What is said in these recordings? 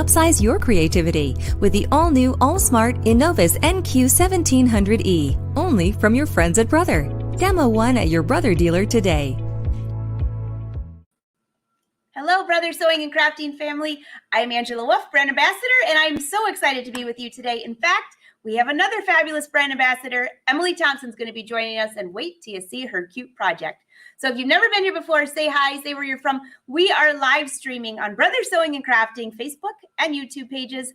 upsize your creativity with the all-new, all-smart Innovus NQ1700E, only from your friends at Brother. Demo one at your Brother dealer today. Hello, Brother Sewing and Crafting family. I'm Angela Wolf, brand ambassador, and I'm so excited to be with you today. In fact, we have another fabulous brand ambassador. Emily Thompson's going to be joining us, and wait till you see her cute project. So if you've never been here before, say hi, say where you're from. We are live streaming on Brother Sewing and Crafting Facebook and YouTube pages,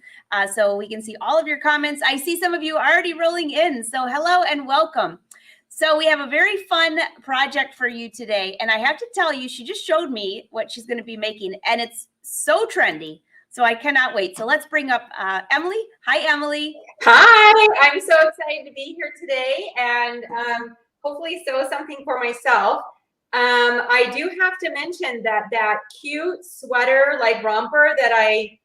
so we can see all of your comments. I see some of you already rolling in, so hello and welcome. So we have a very fun project for you today, and I have to tell you, she just showed me what she's going to be making, and it's so trendy. So I cannot wait. So let's bring up Emily. Hi, Emily. Hi, I'm so excited to be here today and hopefully sew something for myself. I do have to mention that cute sweater like romper that I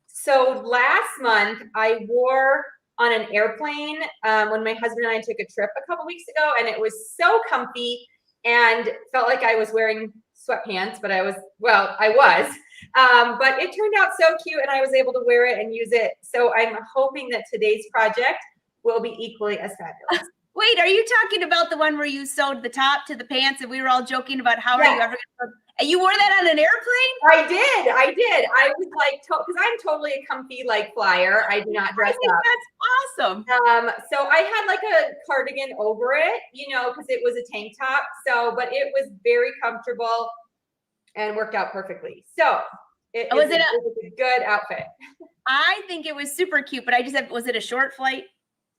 sewed last month, I wore on an airplane when my husband and I took a trip a couple weeks ago, and it was so comfy and felt like I was wearing sweatpants, but I was. But it turned out so cute, and I was able to wear it and use it. So I'm hoping that today's project will be equally as fabulous. Wait, are you talking about the one where you sewed the top to the pants and we were all joking about how are you ever going to, and you wore that on an airplane? I did. I was like, because I'm totally a comfy like flyer. I do not dress up. That's awesome. So I had like a cardigan over it, because it was a tank top. So, but it was very comfortable and worked out perfectly. So it was a good outfit. I think it was super cute, but I just was it a short flight?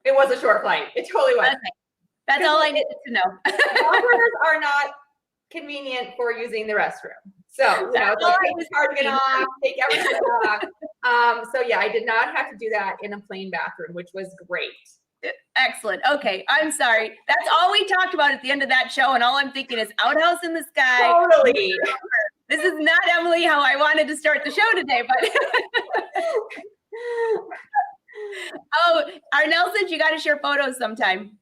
It was a short flight. It totally was. Okay. That's all I needed to know. Rompers are not convenient for using the restroom. So, take the cardigan off, take everything off. So yeah, I did not have to do that in a plain bathroom, which was great. Excellent. Okay. I'm sorry. That's all we talked about at the end of that show. And all I'm thinking is outhouse in the sky. Totally. This is not, Emily, how I wanted to start the show today, but oh, Arnell said you got to share photos sometime.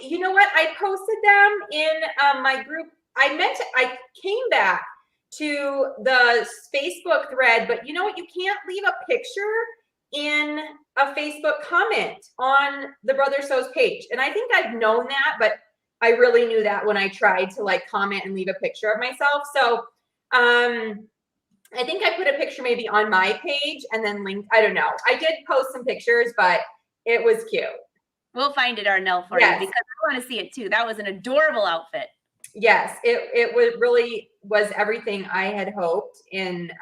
You know what? I posted them in my group. I came back to the Facebook thread, but you know what? You can't leave a picture in a Facebook comment on the Brother Sews page. And I think I've known that, but I really knew that when I tried to like comment and leave a picture of myself. So I think I put a picture maybe on my page and then linked. I don't know. I did post some pictures, but it was cute. We'll find it, Arnell, for you because I want to see it too. That was an adorable outfit. Yes, it was really was everything I had hoped. And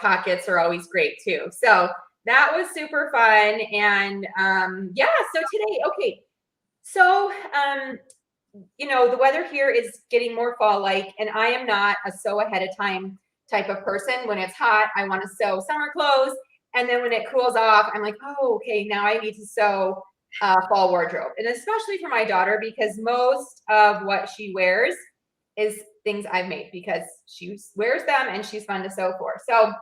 pockets are always great too. So that was super fun. And so today, okay. So the weather here is getting more fall-like, and I am not a sew ahead of time type of person. When it's hot, I want to sew summer clothes. And then when it cools off, I'm like, oh, okay, now I need to sew fall wardrobe. And especially for my daughter, because most of what she wears is things I've made because she wears them and she's fun to sew for. So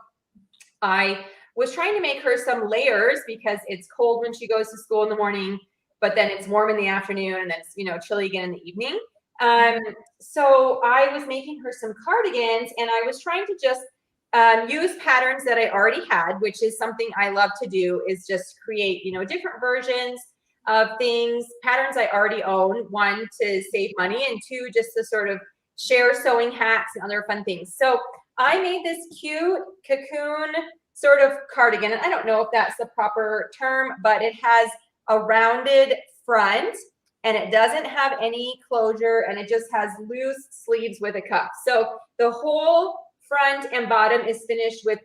I was trying to make her some layers because it's cold when she goes to school in the morning, but then it's warm in the afternoon and then it's, chilly again in the evening. So I was making her some cardigans, and I was trying to just use patterns that I already had, which is something I love to do, is just create, different versions of things, patterns I already own, one, to save money, and two, just to sort of share sewing hacks and other fun things. So I made this cute cocoon sort of cardigan. I don't know if that's the proper term, but it has a rounded front and it doesn't have any closure, and it just has loose sleeves with a cuff. So the whole front and bottom is finished with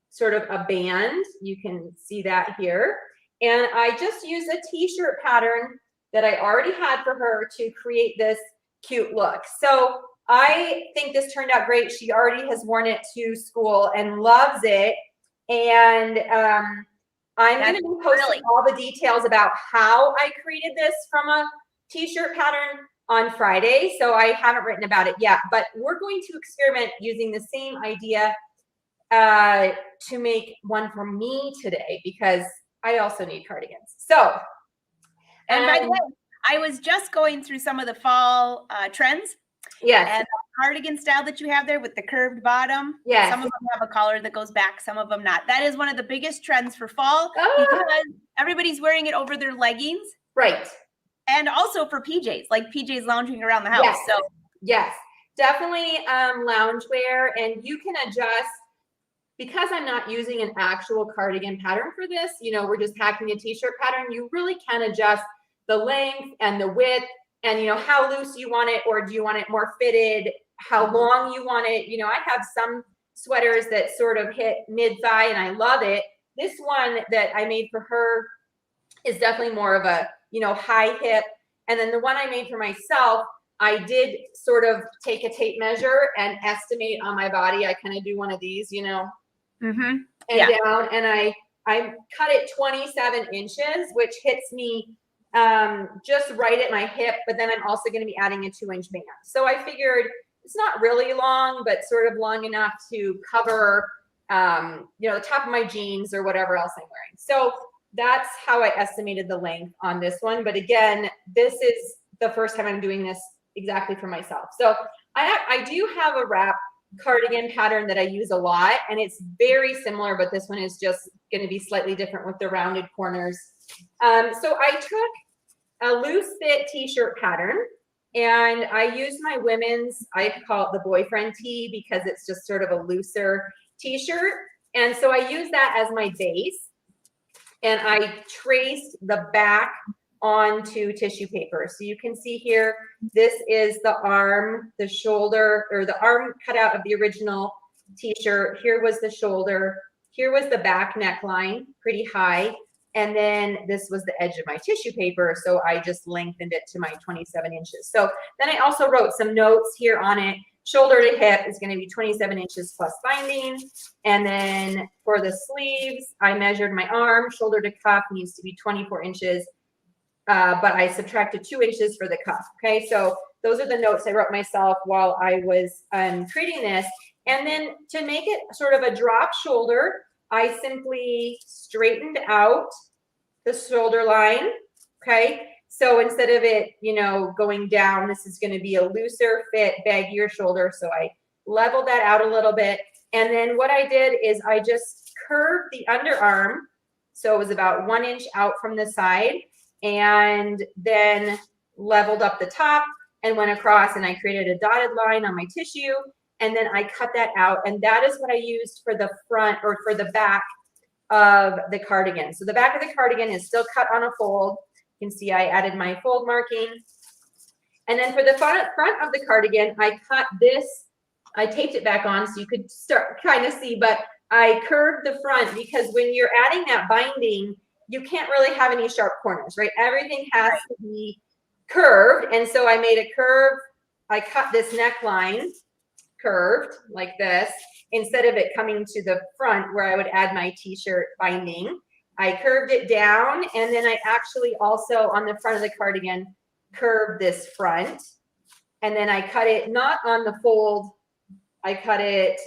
sort of a band. You can see that here. And I just used a t-shirt pattern that I already had for her to create this cute look. So I think this turned out great. She already has worn it to school and loves it. And I'm going to be posting all the details about how I created this from a t-shirt pattern on Friday. So I haven't written about it yet, but we're going to experiment using the same idea to make one for me today, because I also need cardigans. So, and by the way, I was just going through some of the fall trends, Yes. And the cardigan style that you have there with the curved bottom. Yes. Some of them have a collar that goes back, some of them not. That is one of the biggest trends for fall Oh. because everybody's wearing it over their leggings. Right. And also for PJs, like PJs lounging around the house. Yes. So yes, definitely loungewear, and you can adjust. Because I'm not using an actual cardigan pattern for this, you know, we're just hacking a t-shirt pattern, you really can adjust the length and the width and, you know, how loose you want it, or do you want it more fitted, how long you want it. You know, I have some sweaters that sort of hit mid-thigh and I love it. This one that I made for her is definitely more of a, you know, high hip. And then the one I made for myself, I did sort of take a tape measure and estimate on my body. I kind of do one of these, you know, and down, and I cut it 27 inches, which hits me just right at my hip, but then I'm also going to be adding a 2-inch band. So I figured it's not really long, but sort of long enough to cover, you know, the top of my jeans or whatever else I'm wearing. So that's how I estimated the length on this one. But again, this is the first time I'm doing this exactly for myself. So I do have a wrap cardigan pattern that I use a lot, and it's very similar, but this one is just going to be slightly different with the rounded corners. So I took a loose fit t-shirt pattern, and I used my women's, I call it the boyfriend tee because it's just sort of a looser t-shirt. And so I used that as my base, and I traced the back onto tissue paper. So you can see here, this is the arm, the shoulder, or the arm cutout of the original t-shirt. Here was the shoulder. Here was the back neckline, pretty high. And then this was the edge of my tissue paper. So I just lengthened it to my 27 inches. So then I also wrote some notes here on it. Shoulder to hip is going to be 27 inches plus binding. And then for the sleeves, I measured my arm. Shoulder to cuff needs to be 24 inches. But I subtracted 2 inches for the cuff. Okay, so those are the notes I wrote myself while I was creating this. And then to make it sort of a drop shoulder, I simply straightened out the shoulder line. Okay, so instead of it, you know, going down, this is going to be a looser fit, baggier shoulder. So I leveled that out a little bit. And then what I did is I just curved the underarm. So it was about 1 inch out from the side, and then leveled up the top and went across, and I created a dotted line on my tissue, and then I cut that out. And that is what I used for the front, or for the back of the cardigan. So the back of the cardigan is still cut on a fold. You can see I added my fold marking. And then for the front of the cardigan, I cut this, I taped it back on so you could start kind of see, but I curved the front because when you're adding that binding, you can't really have any sharp corners, right? Everything has to be curved. And so I made a curve. I cut this neckline curved like this, instead of it coming to the front where I would add my t-shirt binding. I curved it down, and then I actually also on the front of the cardigan curved this front, and then I cut it not on the fold, I cut it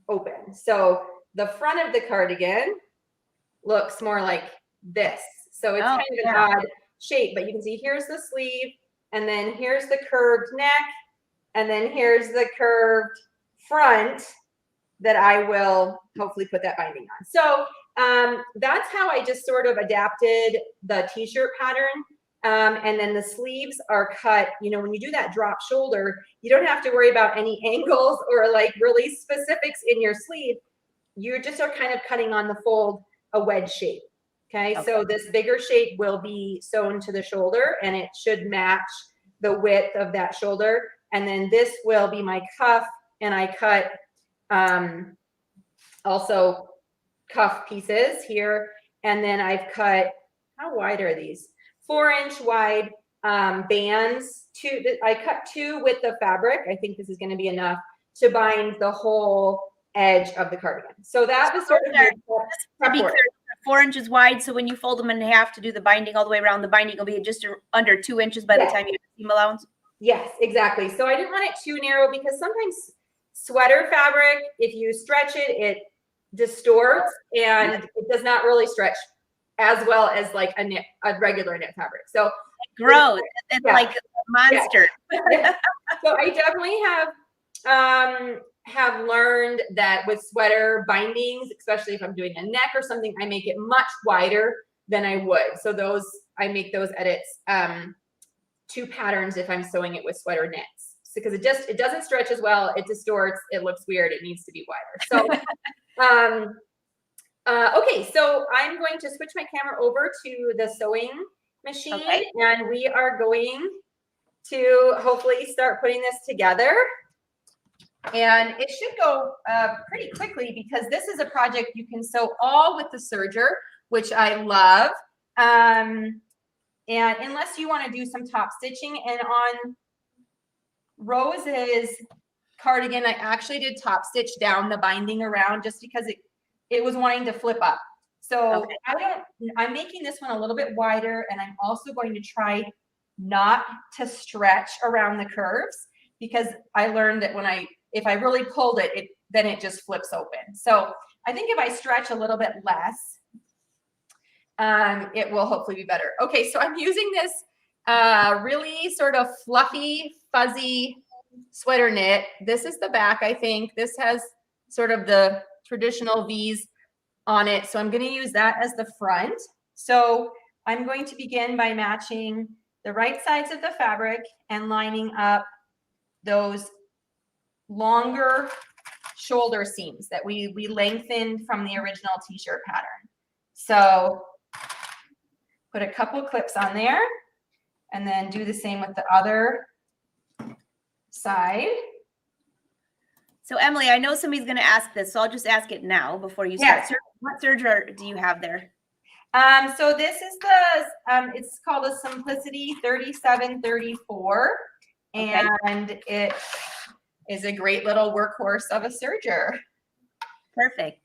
open. So the front of the cardigan looks more like this. So it's kind of an odd shape, but you can see here's the sleeve, and then here's the curved neck, and then here's the curved front that I will hopefully put that binding on. So that's how I just sort of adapted the t-shirt pattern. And then the sleeves are cut, you know, when you do that drop shoulder, you don't have to worry about any angles or like really specifics in your sleeve. You just are kind of cutting on the fold a wedge shape. Okay, so this bigger shape will be sewn to the shoulder, and it should match the width of that shoulder. And then this will be my cuff, and I cut also cuff pieces here. And then I've cut, how wide are these? 4-inch wide bands. I cut 2 with the fabric. I think this is going to be enough to bind the whole edge of the cardigan. So that was sort of your 4 inches wide. So when you fold them in half to do the binding all the way around, the binding will be just under 2 inches by the time you have seam allowance. Yes, exactly. So I didn't want it too narrow because sometimes sweater fabric, if you stretch it, it distorts and it does not really stretch as well as like a regular knit fabric. So gross. It's Yeah. like a monster. Yeah. So I definitely have learned that with sweater bindings, especially if I'm doing a neck or something, I make it much wider than I would. So I make those edits to patterns if I'm sewing it with sweater knits. Because it doesn't stretch as well, it distorts, it looks weird, it needs to be wider. So okay, so I'm going to switch my camera over to the sewing machine, Okay. and we are going to hopefully start putting this together. And it should go pretty quickly because this is a project you can sew all with the serger, which I love. And unless you want to do some top stitching, and on Rose's cardigan, I actually did top stitch down the binding around just because it was wanting to flip up. So Okay. I'm making this one a little bit wider, and I'm also going to try not to stretch around the curves because I learned that if I really pulled it, then it just flips open. So I think if I stretch a little bit less, it will hopefully be better. Okay, so I'm using this really sort of fluffy, fuzzy sweater knit. This is the back, I think. This has sort of the traditional V's on it. So I'm going to use that as the front. So I'm going to begin by matching the right sides of the fabric and lining up those longer shoulder seams that we lengthened from the original t-shirt pattern. So put a couple clips on there and then do the same with the other side. So Emily, I know somebody's going to ask this, so I'll just ask it now before you start. Yes. What serger do you have there? So this is it's called a Simplicity 3734, Okay. and it is a great little workhorse of a serger. Perfect.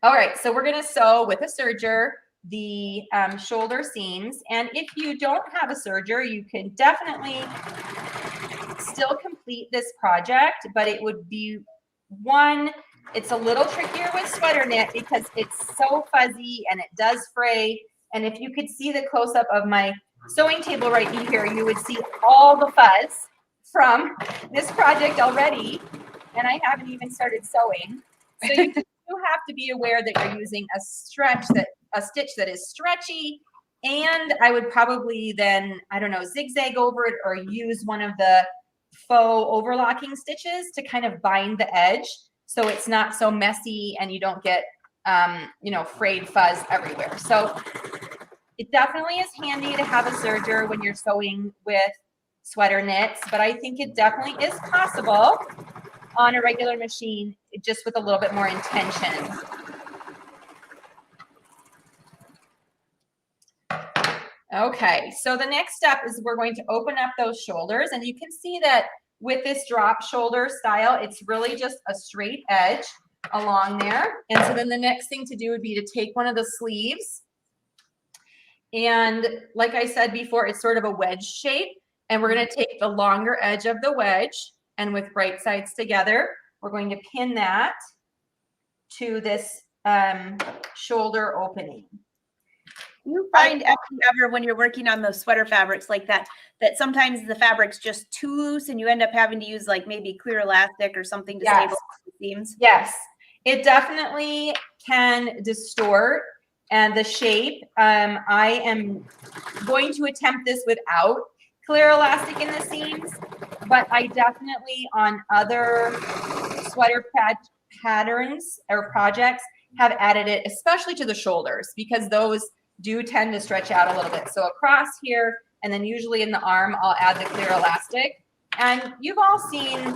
All right, so we're going to sew with a serger the shoulder seams, and if you don't have a serger, you can definitely still complete this project, but it would be it's a little trickier with sweater knit because it's so fuzzy and it does fray. And if you could see the close-up of my sewing table right here, you would see all the fuzz from this project already, and I haven't even started sewing. So you have to be aware that you're using a stitch that is stretchy, and I would probably then, I don't know, zigzag over it or use one of the faux overlocking stitches to kind of bind the edge so it's not so messy and you don't get frayed fuzz everywhere. So it definitely is handy to have a serger when you're sewing with sweater knits, but I think it definitely is possible on a regular machine just with a little bit more intention. Okay, so the next step is we're going to open up those shoulders, and you can see that with this drop shoulder style, it's really just a straight edge along there. And so then the next thing to do would be to take one of the sleeves, and like I said before, it's sort of a wedge shape, and we're going to take the longer edge of the wedge, and with right sides together, we're going to pin that to this shoulder opening. You find ever when you're working on those sweater fabrics like that sometimes the fabric's just too loose and you end up having to use like maybe clear elastic or something to stabilize the seams? Yes, it definitely can distort and the shape. I am going to attempt this without clear elastic in the seams, but I definitely on other sweater patterns or projects have added it, especially to the shoulders, because those do tend to stretch out a little bit. So across here, and then usually in the arm, I'll add the clear elastic. And you've all seen,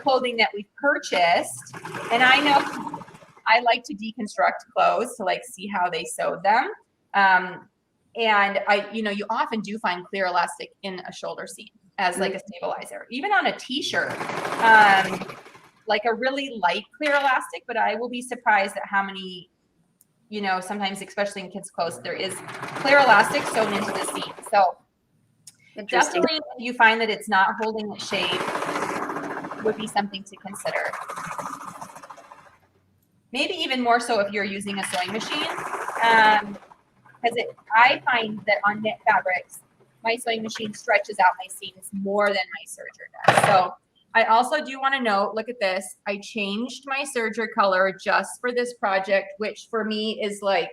clothing that we've purchased. And I know I like to deconstruct clothes to see how they sewed them. And you often do find clear elastic in a shoulder seam as a stabilizer, even on a t-shirt, like a really light clear elastic, but I will be surprised at how many, sometimes, especially in kids' clothes, there is clear elastic sewn into the seam. So definitely, if you find that it's not holding its shape, would be something to consider. Maybe even more so if you're using a sewing machine. because I find that on knit fabrics, my sewing machine stretches out my seams more than my serger does. So I also do want to note, look at this. I changed my serger color just for this project, which for me is like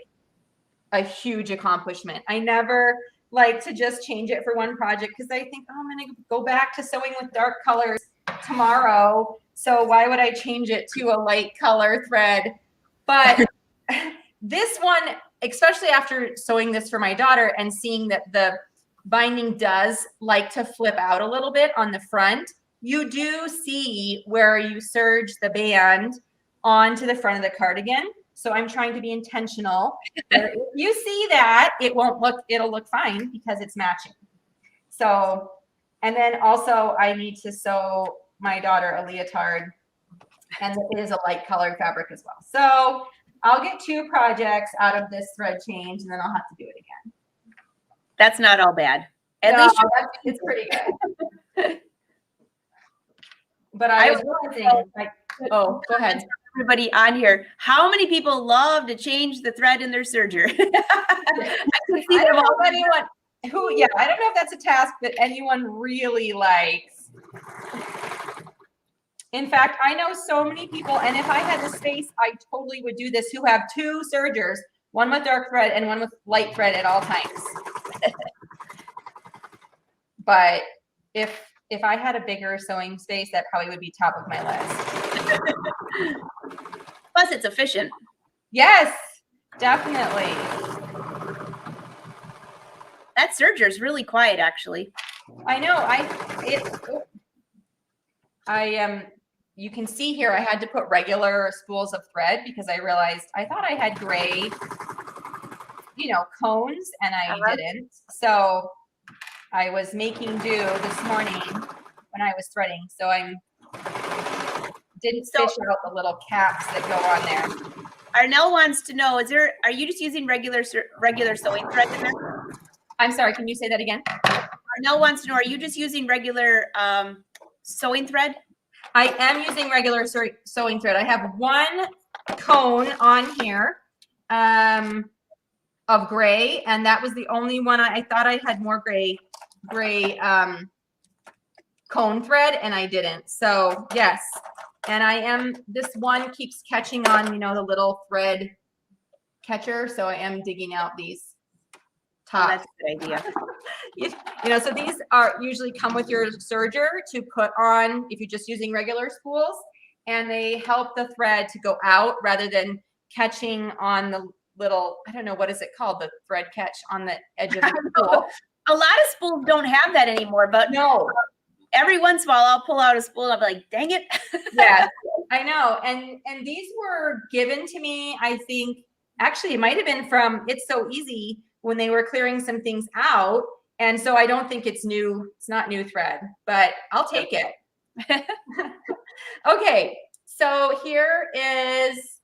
a huge accomplishment. I never like to just change it for one project because I think, oh, I'm going to go back to sewing with dark colors tomorrow. So why would I change it to a light color thread? But this one, especially after sewing this for my daughter and seeing that the binding does like to flip out a little bit on the front, you do see where you serge the band onto the front of the cardigan. So I'm trying to be intentional. If you see that, it'll look fine because it's matching. So, and then also I need to sew my daughter a leotard, and it is a light colored fabric as well. So I'll get 2 projects out of this thread change, and then I'll have to do it again. That's not all bad. At No, least it's pretty good. But I was realizing, like, oh, go ahead. Everybody on here, how many people love to change the thread in their serger? I don't know if anyone I don't know if that's a task that anyone really likes. In fact, I know so many people, and if I had the space, I totally would do this, who have 2 sergers, one with dark thread and one with light thread at all times. But if I had a bigger sewing space, that probably would be top of my list. Plus, it's efficient. Yes, definitely. That serger is really quiet, actually. I know. You can see here, I had to put regular spools of thread because I realized I thought I had gray, cones, and I didn't. So I was making do this morning when I was threading. So I didn't fish out the little caps that go on there. Arnell wants to know, are you just using regular sewing thread in there? I'm sorry, can you say that again? Arnell wants to know, are you just using regular sewing thread? I am using regular sewing thread. I have 1 cone on here of gray, and that was the only one. I thought I had more gray cone thread, and I didn't. So yes, and this one keeps catching on, the little thread catcher. So I am digging out these tops. That's a good idea. So these are usually come with your serger to put on if you're just using regular spools, and they help the thread to go out rather than catching on the little, I don't know, what is it called? The thread catch on the edge of the spool. A lot of spools don't have that anymore, but no. Every once in a while I'll pull out a spool and I'll be like, dang it. Yeah, I know. And these were given to me, I think, actually it might have been from It's So Easy when they were clearing some things out. And so I don't think it's new. It's not new thread, but I'll take it. Okay, so here is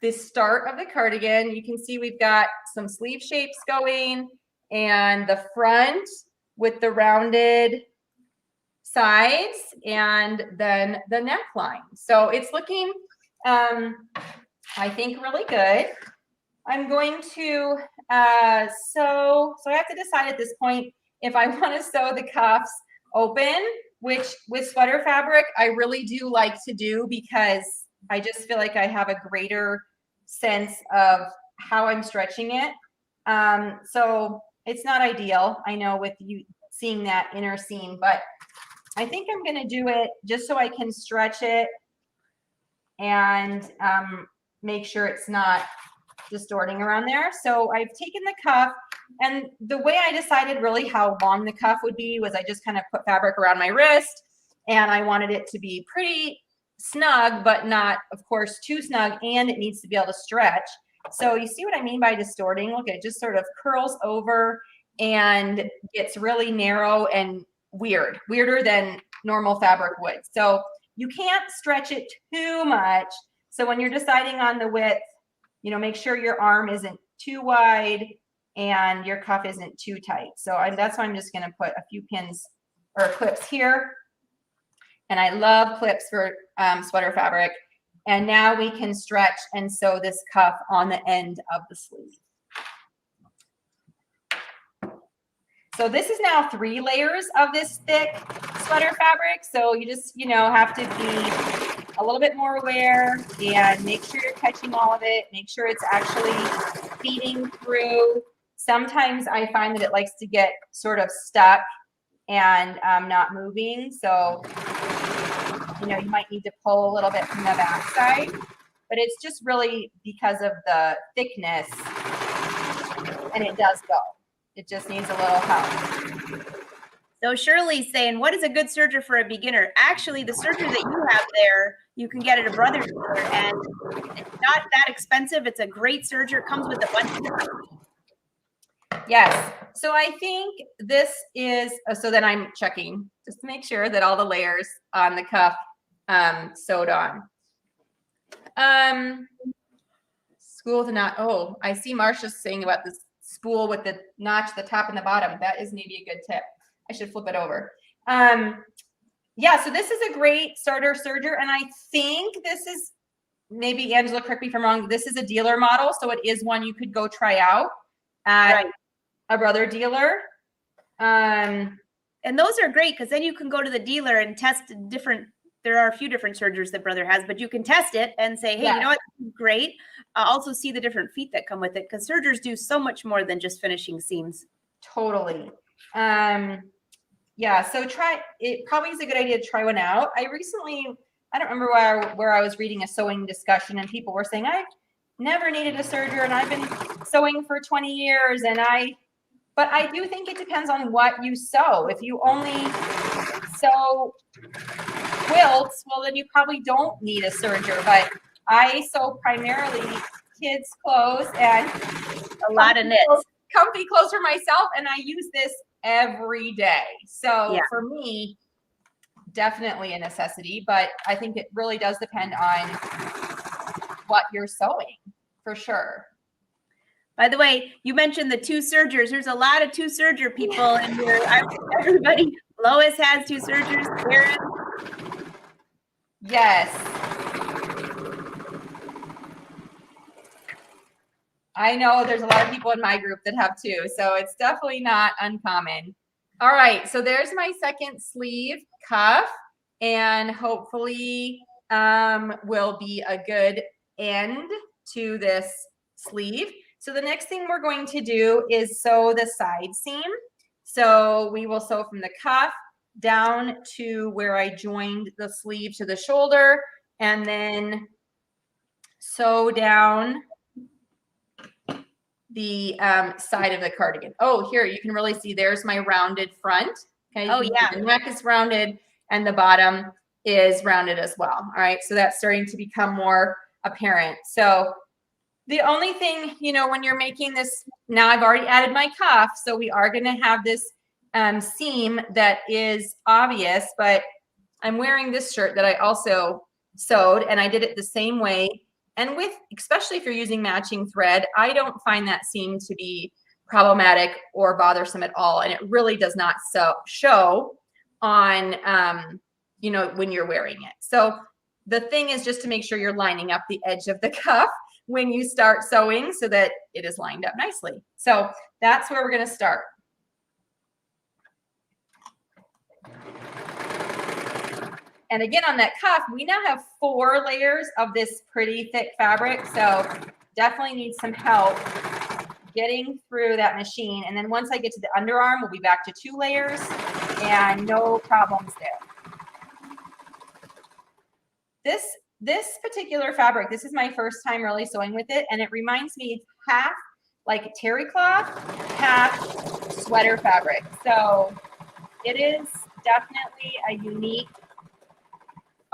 the start of the cardigan. You can see we've got some sleeve shapes going, and the front with the rounded sides, and then the neckline. So it's looking, I think, really good. I'm going to so I have to decide at this point if I want to sew the cuffs open, which with sweater fabric I really do like to do because I just feel like I have a greater sense of how I'm stretching it. So it's not ideal, I know, with you seeing that inner seam, but I think I'm going to do it just so I can stretch it and make sure it's not distorting around there. So I've taken the cuff, and the way I decided really how long the cuff would be was I just kind of put fabric around my wrist, and I wanted it to be pretty snug, but not, of course, too snug, and it needs to be able to stretch. So you see what I mean by distorting? Look, it just sort of curls over and gets really narrow and weirder than normal fabric would. So you can't stretch it too much. So when you're deciding on the width, make sure your arm isn't too wide and your cuff isn't too tight. So that's why I'm just going to put a few pins or clips here. And I love clips for sweater fabric. And now we can stretch and sew this cuff on the end of the sleeve. So this is now 3 layers of this thick sweater fabric. So you just, have to be a little bit more aware and make sure you're catching all of it. Make sure it's actually feeding through. Sometimes I find that it likes to get sort of stuck and not moving. So, you might need to pull a little bit from the back side, but it's just really because of the thickness, and it does go. It just needs a little help. So Shirley's saying, what is a good serger for a beginner? Actually, the serger that you have there, you can get at a brother dealer, and it's not that expensive. It's a great serger. Comes with a bunch of different. Yes. So I think this is, so then I'm checking just to make sure that all the layers on the cuff sewed on. School to not, oh, I see Marsha's saying about this spool with the notch, the top and the bottom. That is maybe a good tip. I should flip it over. Yeah, so this is a great starter serger, and I think this is, maybe Angela, correct me if I'm wrong, this is a dealer model, so it is one you could go try out at a brother dealer. And those are great because then you can go to the dealer and test different. There are a few different sergers that brother has, but you can test it and say, hey, you know what, this is great. Also see the different feet that come with it, because sergers do so much more than just finishing seams. Totally. Yeah, so it probably is a good idea to try one out. I don't remember where I was reading a sewing discussion, and people were saying, I've never needed a serger and I've been sewing for 20 years. But I do think it depends on what you sew. If you only sew quilts, well, then you probably don't need a serger. But I sew primarily kids' clothes and a lot of knits, comfy clothes for myself, and I use this every day. So for me, definitely a necessity, but I think it really does depend on what you're sewing, for sure. By the way, you mentioned the 2 sergers. There's a lot of 2 serger people in here. Everybody, Lois has 2 sergers. Karen. Yes. I know there's a lot of people in my group that have 2, so it's definitely not uncommon. All right, so there's my second sleeve cuff, and hopefully will be a good end to this sleeve. So the next thing we're going to do is sew the side seam. So we will sew from the cuff down to where I joined the sleeve to the shoulder, and then sew down the side of the cardigan. Oh, here you can really see there's my rounded front. Okay. Oh yeah. The neck is rounded and the bottom is rounded as well. All right. So that's starting to become more apparent. So the only thing, when you're making this, now I've already added my cuff, so we are going to have this seam that is obvious, but I'm wearing this shirt that I also sewed, and I did it the same way. And especially if you're using matching thread, I don't find that seam to be problematic or bothersome at all. And it really does not show on, when you're wearing it. So the thing is just to make sure you're lining up the edge of the cuff when you start sewing so that it is lined up nicely. So that's where we're going to start. And again, on that cuff, we now have 4 layers of this pretty thick fabric. So definitely need some help getting through that machine. And then once I get to the underarm, we'll be back to 2 layers and no problems there. This particular fabric, this is my first time really sewing with it, and it reminds me half like terry cloth, half sweater fabric. So it is definitely a unique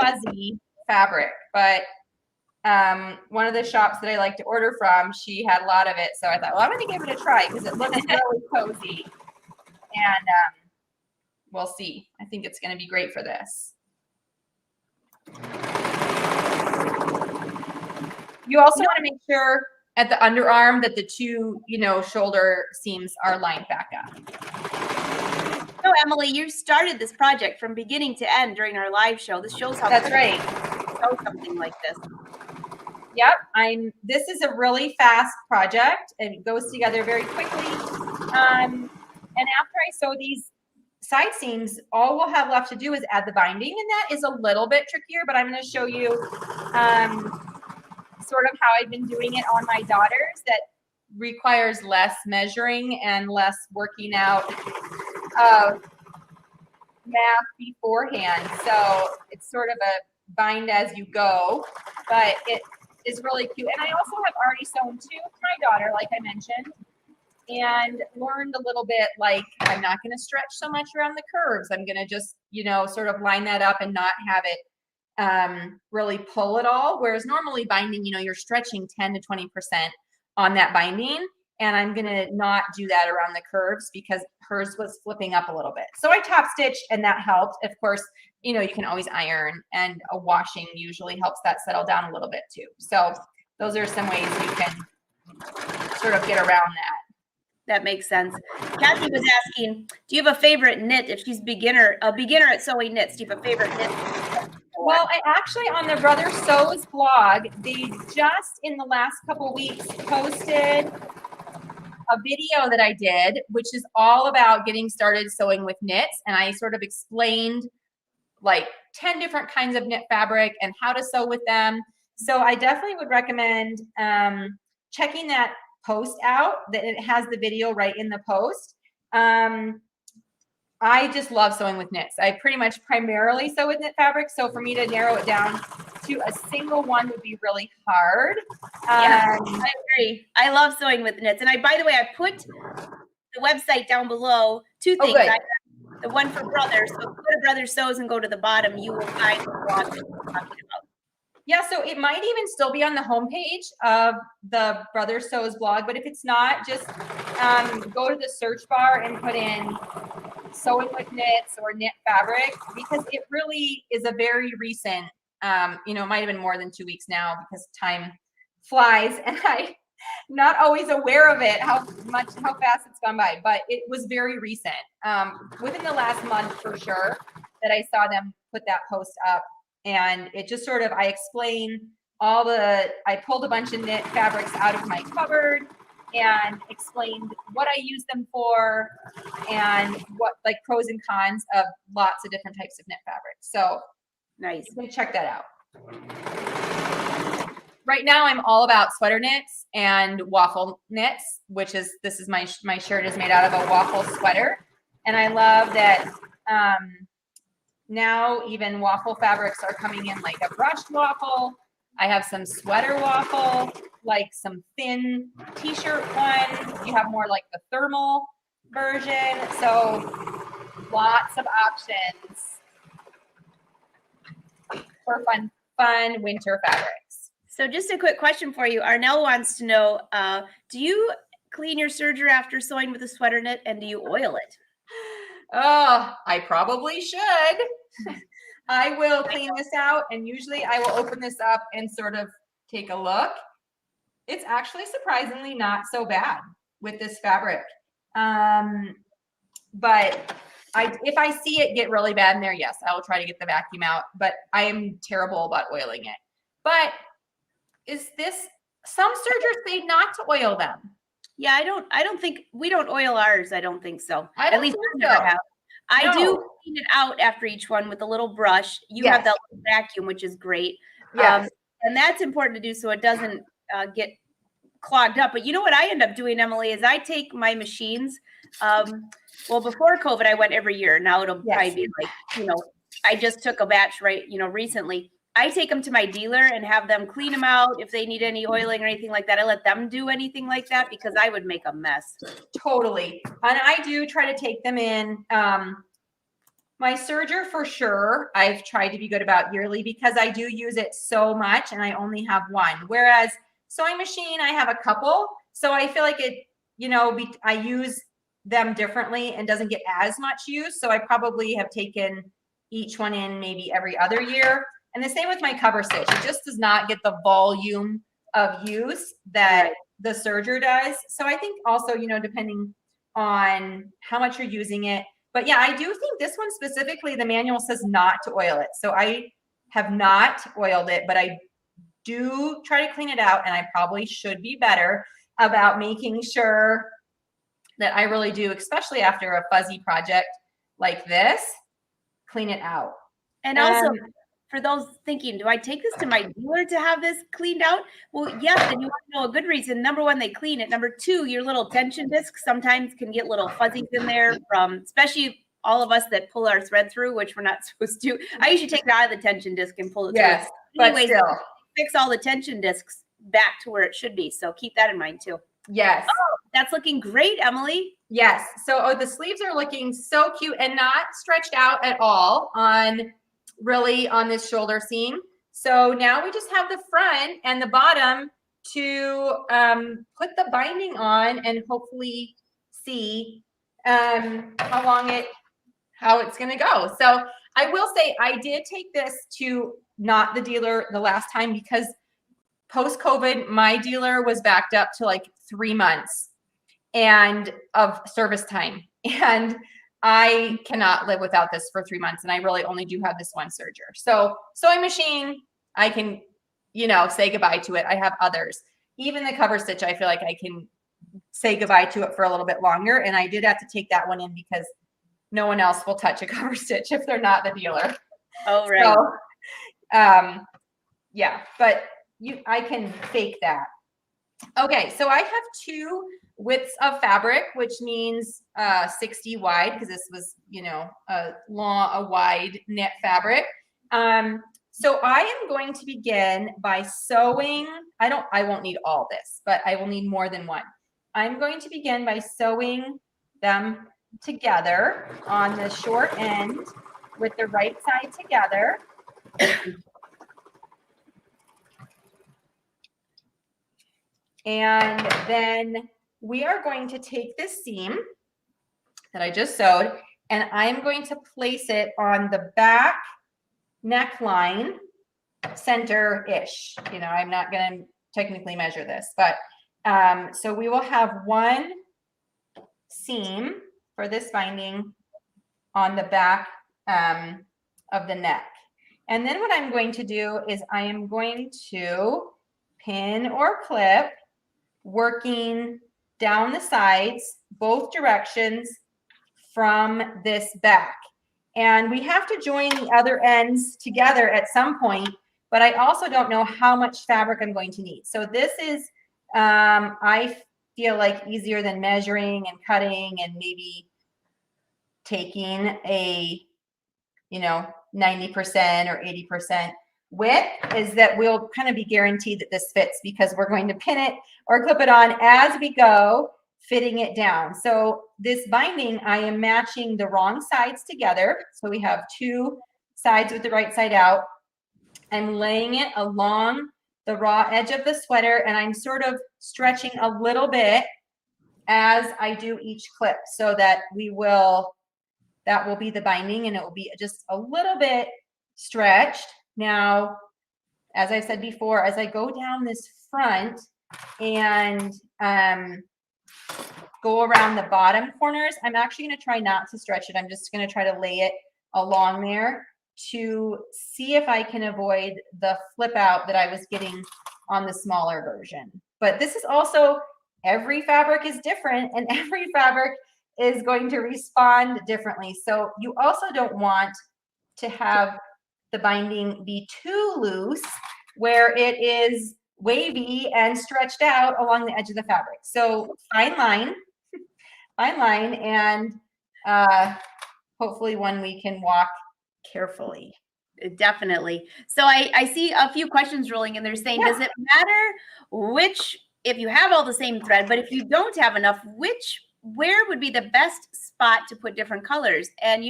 fuzzy fabric, but one of the shops that I like to order from, she had a lot of it, so I thought, well, I'm going to give it a try because it looks really cozy, and we'll see. I think it's going to be great for this. You also want to make sure at the underarm that the 2, shoulder seams are lined back up. So Emily, you started this project from beginning to end during our live show. This shows how that's right. Sew something like this. Yep, this is a really fast project. It goes together very quickly. And after I sew these side seams, all we'll have left to do is add the binding, and that is a little bit trickier, but I'm going to show you sort of how I've been doing it on my daughters. That requires less measuring and less working out math beforehand. So it's sort of a bind as you go, but it is really cute. And I also have already sewn two for my daughter, like I mentioned, and learned a little bit, like, I'm not going to stretch so much around the curves. I'm going to just, you know, sort of line that up and not have it really pull it all. Whereas normally binding, you know, you're stretching 10 to 20% on that binding. And I'm going to not do that around the curves because hers was flipping up a little bit. So I top stitched and that helped. Of course, you know, you can always iron, and a washing usually helps that settle down a little bit too. So those are some ways you can sort of get around that. That makes sense. Kathy was asking, do you have a favorite knit? If she's a beginner at sewing knits, do you have a favorite knit? Well, I actually, on the Brother Sews blog, they just in the last couple weeks posted a video that I did, which is all about getting started sewing with knits. And I sort of explained like 10 different kinds of knit fabric and how to sew with them. So I definitely would recommend checking that post out, that it has the video right in the post. I just love sewing with knits. I pretty much primarily sew with knit fabric. So for me to narrow it down to a single one would be really hard. Yeah, I agree. I love sewing with knits. And by the way, I put the website down below. Two things. Oh, the one for Brothers. So if you go to Brothers Sews and go to the bottom, you will find the blog that you're talking about. Yeah, so it might even still be on the homepage of the Brother Sews blog, but if it's not, just go to the search bar and put in sewing with knits or knit fabric, because it really is a very recent, you know, it might have been more than 2 weeks now because time flies, and I'm not always aware of it, how fast it's gone by, but it was very recent, within the last month for sure, that I saw them put that post up. And it just sort of, I explain I pulled a bunch of knit fabrics out of my cupboard and explained what I use them for and what, like, pros and cons of lots of different types of knit fabrics. So nice. You can check that out. Right now I'm all about sweater knits and waffle knits, which is, this is my shirt is made out of a waffle sweater. And I love that, now even waffle fabrics are coming in, like a brushed waffle. I have some sweater waffle, like some thin t-shirt one. You have more like the thermal version. So lots of options for fun winter fabrics. So just a quick question for you. Arnell wants to know, do you clean your serger after sewing with a sweater knit, and do you oil it? Oh, I probably should. I will clean this out, and usually I will open this up and sort of take a look. It's actually surprisingly not so bad with this fabric. But if I see it get really bad in there, yes, I will try to get the vacuum out, but I am terrible about oiling it. But some sergers say not to oil them. Yeah, I don't think we don't oil ours. I don't think so. At least I never have. I do clean it out after each one with a little brush. You have that little vacuum, which is great. Yes. And that's important to do so it doesn't get clogged up. But you know what I end up doing, Emily, is I take my machines. Well, before COVID, I went every year. Now it'll probably be like, you know, I just took a batch recently. I take them to my dealer and have them clean them out. If they need any oiling or anything like that, I let them do anything like that because I would make a mess. Totally. And I do try to take them in. My serger for sure, I've tried to be good about yearly because I do use it so much and I only have one. Whereas sewing machine, I have a couple. So I feel like it, you know, I use them differently and doesn't get as much use. So I probably have taken each one in maybe every other year. And the same with my cover stitch. It just does not get the volume of use that the serger does. So I think also, you know, depending on how much you're using it. But yeah, I do think this one specifically, the manual says not to oil it. So I have not oiled it, but I do try to clean it out. And I probably should be better about making sure that I really do, especially after a fuzzy project like this, clean it out. And also, for those thinking, do I take this to my dealer to have this cleaned out? Well, yes, and you want to know a good reason. Number one, they clean it. Number two, your little tension discs sometimes can get little fuzzies in there from, especially all of us that pull our thread through, which we're not supposed to. I usually take it out of the tension disc and pull it through. Yes, but anyways, still. Fix all the tension discs back to where it should be. So keep that in mind too. Yes. Oh, that's looking great, Emily. Yes. So the sleeves are looking so cute and not stretched out at all on this shoulder seam. So now we just have the front and the bottom to put the binding on and hopefully see how it's going to go. So I will say I did take this to not the dealer the last time because post-COVID, my dealer was backed up to like 3 months and of service time. And I cannot live without this for 3 months. And I really only do have this one serger. So sewing machine, I can, say goodbye to it. I have others. Even the cover stitch, I feel like I can say goodbye to it for a little bit longer. And I did have to take that one in because no one else will touch a cover stitch if they're not the dealer. Oh, right. So, yeah, but I can fake that. Okay, so I have 2 widths of fabric, which means 60 wide because this was, a wide knit fabric. So I am going to begin by sewing. I won't need all this, but I will need more than one. I'm going to begin by sewing them together on the short end with the right side together. And then we are going to take this seam that I just sewed, and I'm going to place it on the back neckline center-ish. I'm not going to technically measure this, but so we will have one seam for this binding on the back of the neck. And then what I'm going to do is I am going to pin or clip, working down the sides, both directions from this back. And we have to join the other ends together at some point, but I also don't know how much fabric I'm going to need. So this is, I feel like, easier than measuring and cutting and maybe taking a, 90% or 80% width, is that we'll kind of be guaranteed that this fits because we're going to pin it or clip it on as we go, fitting it down. So this binding, I am matching the wrong sides together. So we have 2 sides with the right side out. I'm laying it along the raw edge of the sweater, and I'm sort of stretching a little bit as I do each clip so that that will be the binding, and it will be just a little bit stretched. Now, as I said before, as I go down this front and go around the bottom corners, I'm actually going to try not to stretch it. I'm just going to try to lay it along there to see if I can avoid the flip out that I was getting on the smaller version. But this is also, every fabric is different, and every fabric is going to respond differently. So you also don't want to have the binding be too loose where it is wavy and stretched out along the edge of the fabric. So fine line, and hopefully one we can walk carefully. Definitely. So I see a few questions rolling in there saying, does it matter if you have all the same thread, but if you don't have enough, where would be the best spot to put different colors? And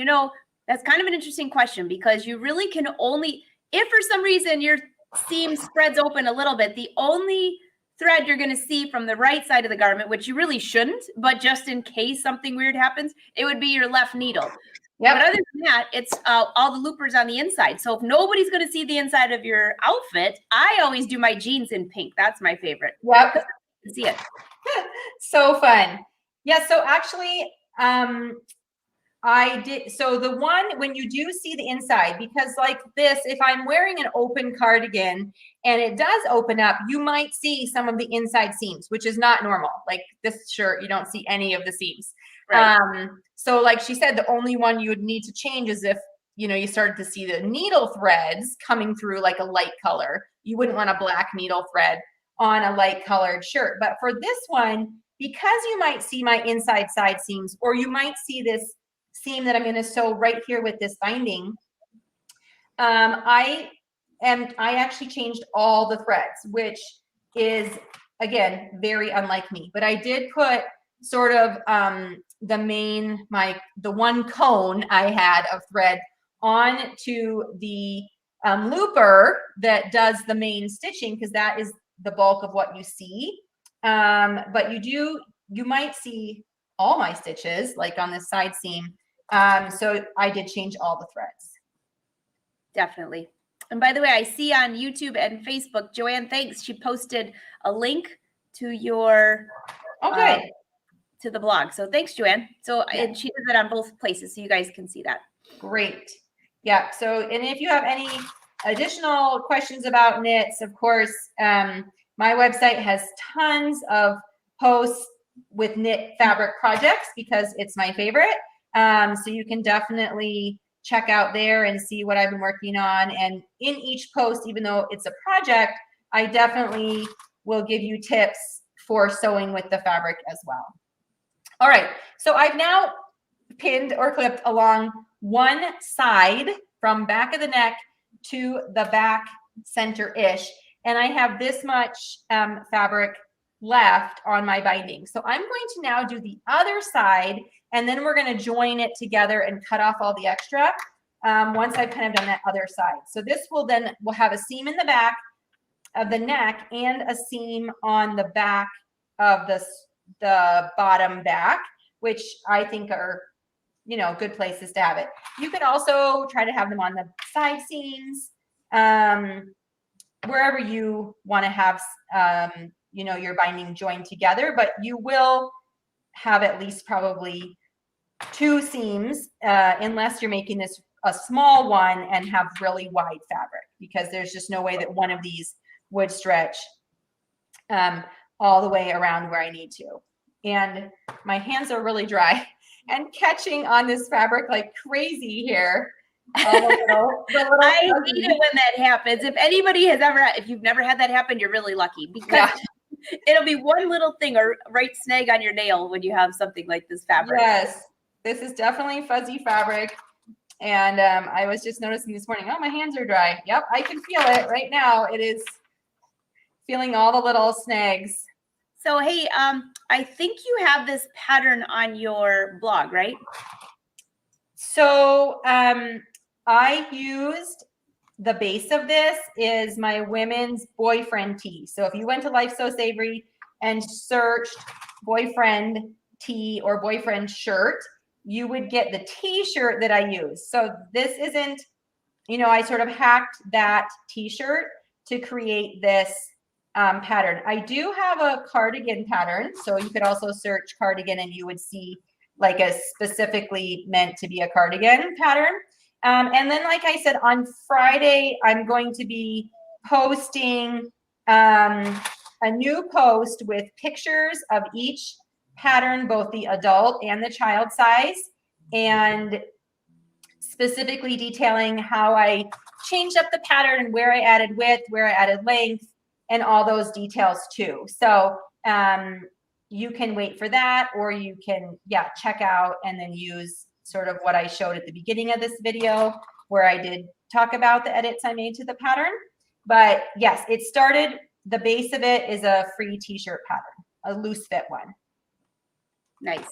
that's kind of an interesting question, because you really can only, if for some reason your seam spreads open a little bit, the only thread you're going to see from the right side of the garment, which you really shouldn't, but just in case something weird happens, it would be your left needle. Yep. But other than that, it's all the loopers on the inside. So if nobody's going to see the inside of your outfit, I always do my jeans in pink. That's my favorite. Yep. See it. So fun. Yeah. So actually, I did. So the one, when you do see the inside, because like this, if I'm wearing an open cardigan and it does open up, you might see some of the inside seams, which is not normal. Like this shirt, you don't see any of the seams. Right. So like she said, the only one you would need to change is if, you started to see the needle threads coming through like a light color. You wouldn't want a black needle thread on a light colored shirt. But for this one, because you might see my inside side seams, or you might see this seam that I'm going to sew right here with this binding, I actually changed all the threads, which is, again, very unlike me. But I did put sort of the one cone I had of thread on to the looper that does the main stitching, because that is the bulk of what you see. But you might see all my stitches like on this side seam. So I did change all the threads. Definitely. And by the way, I see on YouTube and Facebook, Joanne, thanks. She posted a link to your to the blog. So thanks, Joanne. So and she does it on both places, so you guys can see that. Great. Yeah. So, and if you have any additional questions about knits, of course, my website has tons of posts with knit fabric projects because it's my favorite. So you can definitely check out there and see what I've been working on. And in each post, even though it's a project, I definitely will give you tips for sewing with the fabric as well. All right, so I've now pinned or clipped along one side from back of the neck to the back center-ish, and I have this much fabric left on my binding. So I'm going to now do the other side, and then we're going to join it together and cut off all the extra once I've kind of done that other side. So this will have a seam in the back of the neck and a seam on the back of the bottom back, which I think are, good places to have it. You can also try to have them on the side seams, wherever you want to have, your binding joined together, but you will have at least probably 2 seams, unless you're making this a small one and have really wide fabric, because there's just no way that one of these would stretch all the way around where I need to. And my hands are really dry and catching on this fabric like crazy here. I hate it when that happens. If you've never had that happen, you're really lucky, because it'll be one little thing or right snag on your nail when you have something like this fabric. Yes, this is definitely fuzzy fabric. And I was just noticing this morning, oh, my hands are dry. Yep, I can feel it right now. It is feeling all the little snags. So, hey, I think you have this pattern on your blog, right? So I used the base of this is my women's boyfriend tee. So if you went to Life So Savory and searched boyfriend tee or boyfriend shirt, you would get the t-shirt that I use. So this isn't, I sort of hacked that t-shirt to create this pattern. I do have a cardigan pattern. So you could also search cardigan and you would see like a specifically meant to be a cardigan pattern. And then, like I said, on Friday, I'm going to be posting a new post with pictures of each pattern, both the adult and the child size, and specifically detailing how I changed up the pattern and where I added width, where I added length, and all those details too. So you can wait for that, or you can, check out and then use sort of what I showed at the beginning of this video, where I did talk about the edits I made to the pattern. But yes, it started, the base of it is a free t-shirt pattern, a loose fit one. Nice.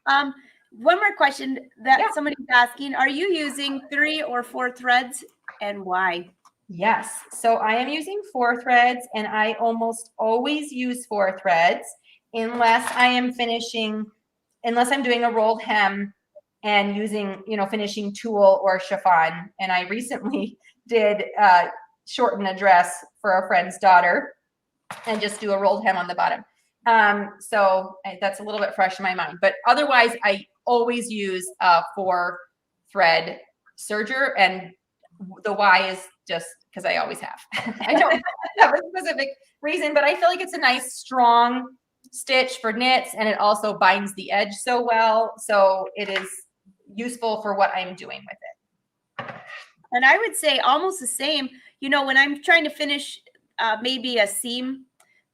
One more question that somebody's asking, are you using 3 or 4 threads, and why? Yes, so I am using 4 threads, and I almost always use 4 threads unless I'm doing a rolled hem and using, finishing tulle or chiffon. And I recently did shorten a dress for a friend's daughter and just do a rolled hem on the bottom. So that's a little bit fresh in my mind, but otherwise I always use a 4-thread serger, and the why is just because I always have. I don't have a specific reason, but I feel like it's a nice strong stitch for knits, and it also binds the edge so well. So it is useful for what I'm doing with it. And I would say almost the same, you know, when I'm trying to finish maybe a seam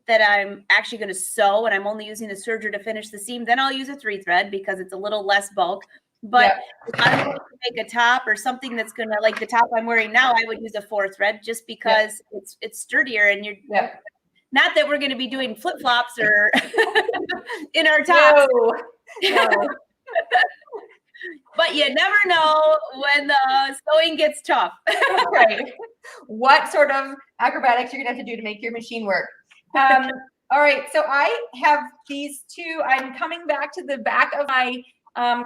that I'm actually going to sew and I'm only using the serger to finish the seam, then I'll use a 3-thread because it's a little less bulk. But if I'm going to make a top or something that's going to, like the top I'm wearing now, I would use a 4-thread just because it's sturdier, and you're not that we're going to be doing flip-flops or in our tops. No. But you never know when the sewing gets tough. Right. What sort of acrobatics you're gonna have to do to make your machine work. All right, so I have these two. I'm coming back to the back of my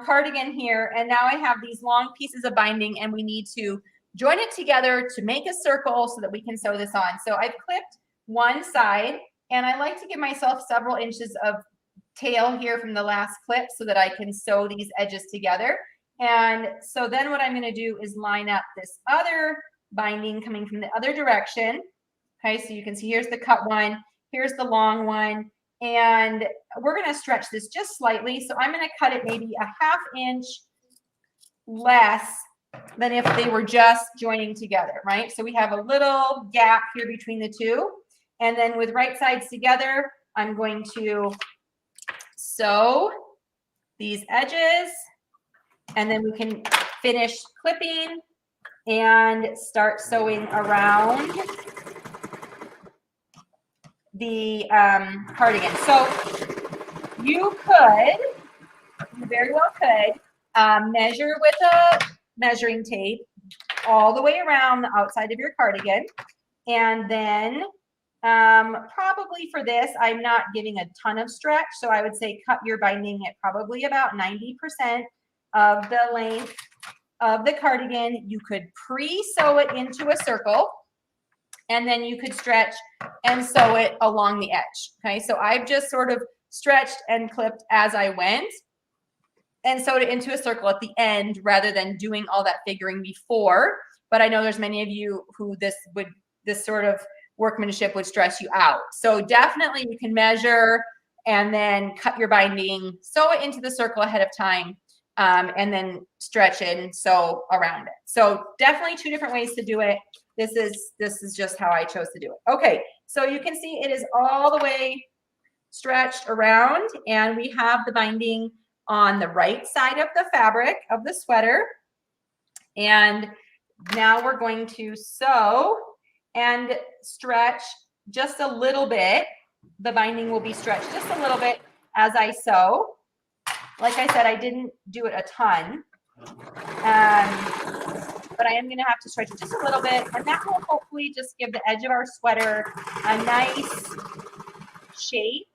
cardigan here, and now I have these long pieces of binding, and we need to join it together to make a circle so that we can sew this on. So I've clipped one side, and I like to give myself several inches of tail here from the last clip so that I can sew these edges together. And so then what I'm going to do is line up this other binding coming from the other direction. Okay, so you can see here's the cut one, here's the long one, and we're going to stretch this just slightly. So I'm going to cut it maybe a 1/2 inch less than if they were just joining together, right? So we have a little gap here between the two. And then with right sides together, I'm going to sew these edges, and then we can finish clipping and start sewing around the cardigan. So you very well could measure with a measuring tape all the way around the outside of your cardigan, and then probably for this, I'm not giving a ton of stretch. So I would say cut your binding at probably about 90% of the length of the cardigan. You could pre-sew it into a circle, and then you could stretch and sew it along the edge. Okay, so I've just sort of stretched and clipped as I went and sewed it into a circle at the end rather than doing all that figuring before. But I know there's many of you who this sort of workmanship would stress you out. So definitely you can measure and then cut your binding, sew it into the circle ahead of time, and then stretch it and sew around it. So definitely 2 different ways to do it. This is just how I chose to do it. Okay, so you can see it is all the way stretched around, and we have the binding on the right side of the fabric of the sweater. And now we're going to sew and stretch just a little bit. The binding will be stretched just a little bit as I sew. Like I said, I didn't do it a ton, but I am going to have to stretch it just a little bit, and that will hopefully just give the edge of our sweater a nice shape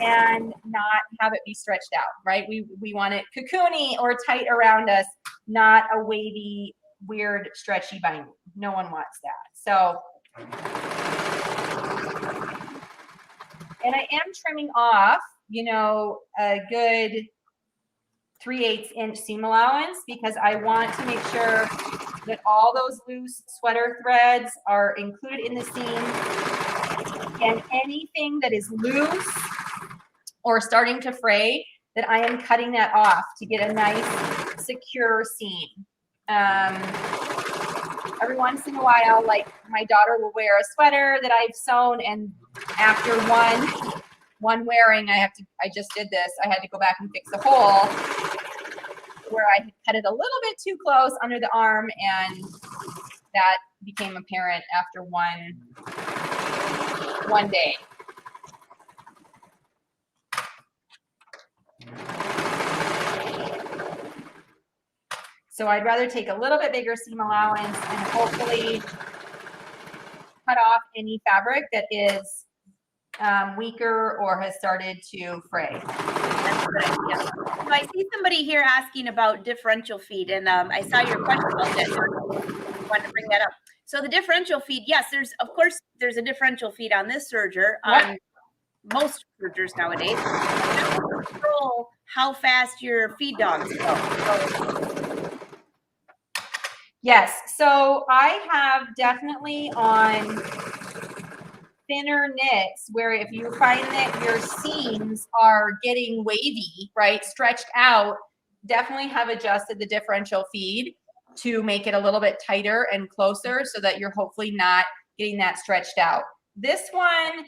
and not have it be stretched out, right? We want it cocoony or tight around us, not a wavy, weird, stretchy binding. No one wants that. So, and I am trimming off, a good 3/8 inch seam allowance, because I want to make sure that all those loose sweater threads are included in the seam, and anything that is loose or starting to fray, that I am cutting that off to get a nice secure seam. Every once in a while, like my daughter will wear a sweater that I've sewn, and after one wearing, I just did this. I had to go back and fix a hole where I had cut it a little bit too close under the arm, and that became apparent after one day. So I'd rather take a little bit bigger seam allowance and hopefully cut off any fabric that is weaker or has started to fray. That's a good idea. So I see somebody here asking about differential feed, and I saw your question about that. So I wanted to bring that up. So the differential feed, yes, there's a differential feed on this serger. most sergers nowadays. You don't control how fast your feed dogs go. So, Yes, so I have definitely on thinner knits where if you find that your seams are getting wavy, right, stretched out, definitely have adjusted the differential feed to make it a little bit tighter and closer so that you're hopefully not getting that stretched out. This one,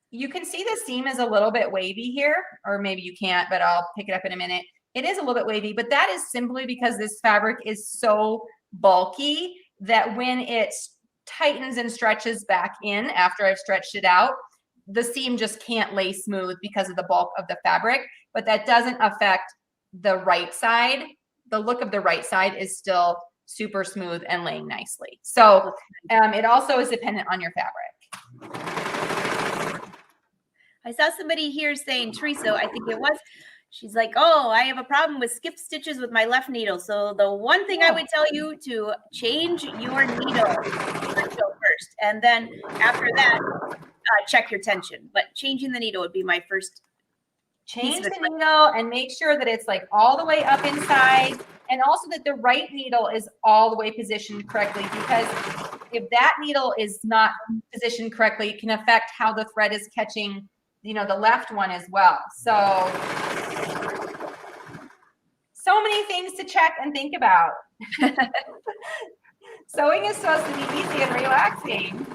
you can see the seam is a little bit wavy here, or maybe you can't, but I'll pick it up in a minute. It is a little bit wavy, but that is simply because this fabric is so bulky that when it tightens and stretches back in after I've stretched it out, the seam just can't lay smooth because of the bulk of the fabric, but that doesn't affect the right side. The look of the right side is still super smooth and laying nicely. So it also is dependent on your fabric. I saw somebody here saying, Teresa, I think it was, she's like, oh, I have a problem with skip stitches with my left needle. So the one thing I would tell you to change your needle first. And then after that, check your tension. But changing the needle would be my first. Change the needle and make sure that it's like all the way up inside, and also that the right needle is all the way positioned correctly, because if that needle is not positioned correctly, it can affect how the thread is catching, you know, the left one as well. So many things to check and think about. Sewing is supposed to be easy and relaxing.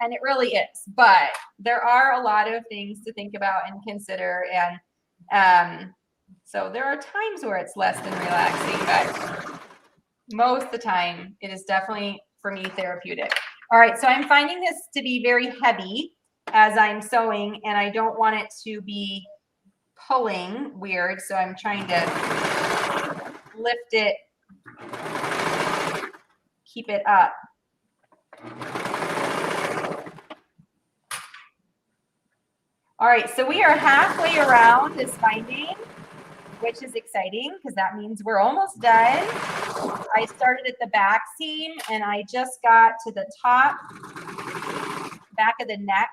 And it really is, but there are a lot of things to think about and consider. And so there are times where it's less than relaxing, but most of the time it is definitely, for me, therapeutic. All right, so I'm finding this to be very heavy as I'm sewing, and I don't want it to be pulling weird, so I'm trying to lift it, keep it up. All right, so we are halfway around this binding, which is exciting because that means we're almost done. I started at the back seam and I just got to the top, back of the neck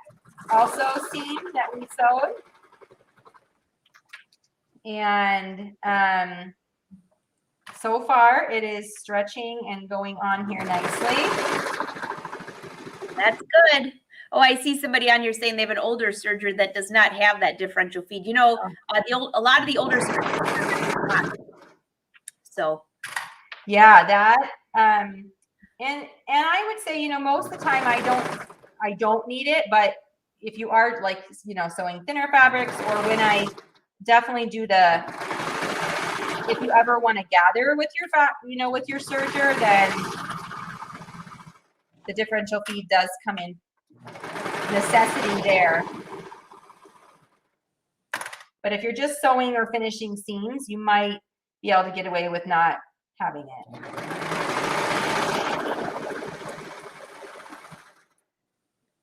also seam that we sewed. And so far it is stretching and going on here nicely. That's good. Oh, I see somebody on here saying they have an older serger that does not have that differential feed. You know, a lot of the older sergers. So, yeah, that and I would say, you know, most of the time I don't need it, but if you are like, you know, sewing thinner fabrics, or when I definitely do if you ever want to gather with your with your serger, then the differential feed does come in necessity there. But if you're just sewing or finishing seams, you might be able to get away with not having it.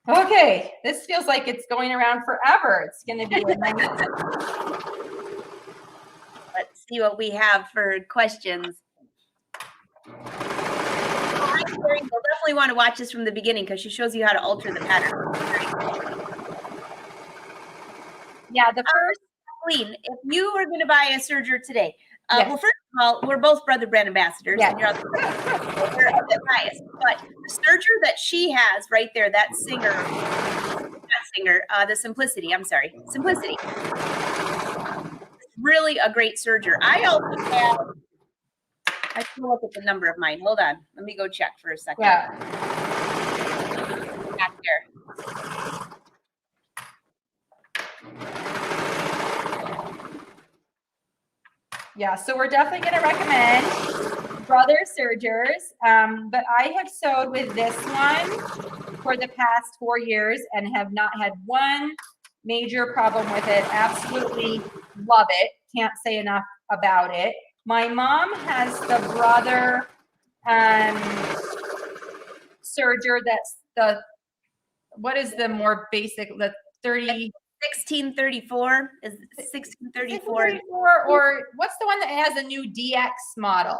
Okay, this feels like it's going around forever. It's going to be a nice. Let's see what we have for questions. You'll definitely want to watch this from the beginning because she shows you how to alter the pattern. Yeah, the first. Colleen, if you were going to buy a serger today, yes. Well, first of all, we're both brother brand ambassadors, yes. and you're a bit biased. But the serger that she has right there, that singer, the Simplicity. I'm sorry, Simplicity. It's really a great serger. I also have. I can look at the number of mine. Hold on. Let me go check for a second. Yeah. Back there. Yeah, so we're definitely going to recommend brother sergers. But I have sewed with this one for the past 4 years and have not had one major problem with it. Absolutely love it. Can't say enough about it. My mom has the brother serger that's what is the more basic, the 1634 is 1634. Or what's the one that has a new DX model?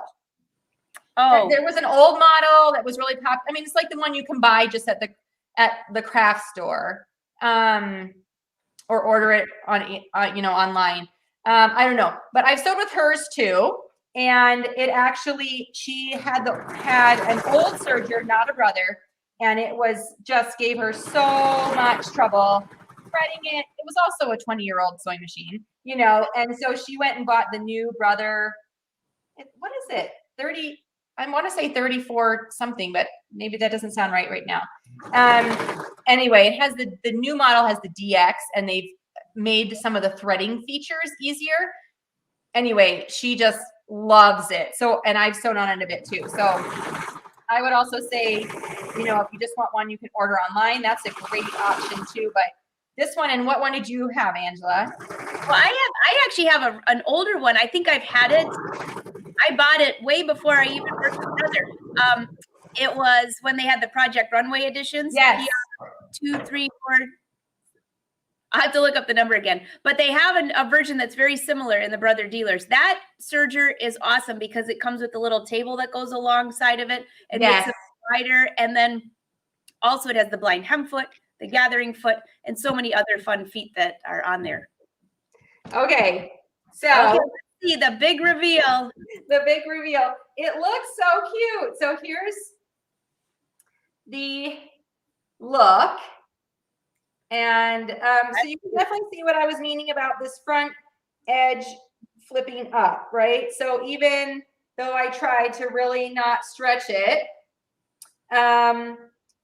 Oh, There was an old model that was really popular. I mean, it's like the one you can buy just at the craft store, or order it on, online. I don't know, but I've sewed with hers too. And it actually, she had an old serger, not a brother, and it was just gave her so much trouble threading it. It was also a 20-year-old sewing machine, and so she went and bought the new brother. What is it? 30, I want to say 34 something, but maybe that doesn't sound right now. Anyway, it has the new model has the DX, and they've made some of the threading features easier. Anyway, she just loves it. So, and I've sewn on it a bit too. So I would also say, if you just want one, you can order online. That's a great option too. But this one, and what one did you have, Angela? well, I actually have an older one. I think I've had it. I bought it way before I even worked with Brother. It was when they had the Project Runway editions. Yes. PR 2, 3, 4. I have to look up the number again, but they have a version that's very similar in the Brother dealers. That serger is awesome because it comes with a little table that goes alongside of it and makes it wider. And then also it has the blind hem foot, the gathering foot, and so many other fun feet that are on there. Okay, so let's see the big reveal. The big reveal. It looks so cute. So here's the look. And so you can definitely see what I was meaning about this front edge flipping up, right? So even though I tried to really not stretch it,